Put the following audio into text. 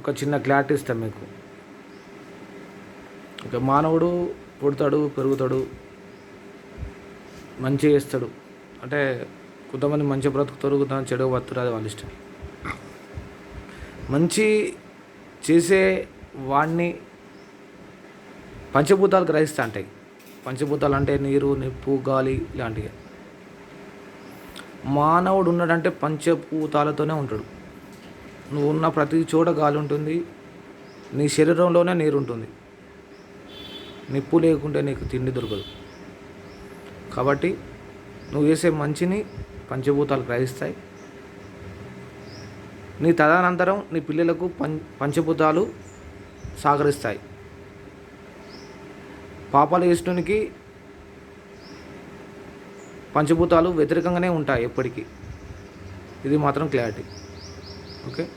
ఒక చిన్న క్లారిటీ ఇస్తాను మీకు. ఒక మానవుడు పుడతాడు, పెరుగుతాడు, మంచి చేస్తాడు. అంటే కొంతమంది మంచి బ్రతుకుతారు, కొంతమంది చెడు బతుకుతారు, అది వాళ్ళ ఇష్టం. మంచి చేసే వాడిని పంచభూతాలు గ్రహిస్తూ ఉంటాయి. పంచభూతాలు అంటే నీరు, నిప్పు, గాలి ఇలాంటివి. మానవుడు ఉన్నాడంటే పంచభూతాలతోనే ఉంటాడు. నువ్వు ఉన్న ప్రతి చోట గాలి ఉంటుంది, నీ శరీరంలోనే నీరు ఉంటుంది. నిప్పు లేకుంటే నీకు తిండి దొరకదు. కాబట్టి నువ్వు చేసే మంచిని పంచభూతాలు గ్రహిస్తాయి. నీ తదనంతరం నీ పిల్లలకు పంచభూతాలు సహకరిస్తాయి. పాపాలు చేసినోనికి పంచభూతాలు వ్యతిరేకంగానే ఉంటాయి ఎప్పటికీ. ఇది మాత్రం క్లారిటీ. ఓకే.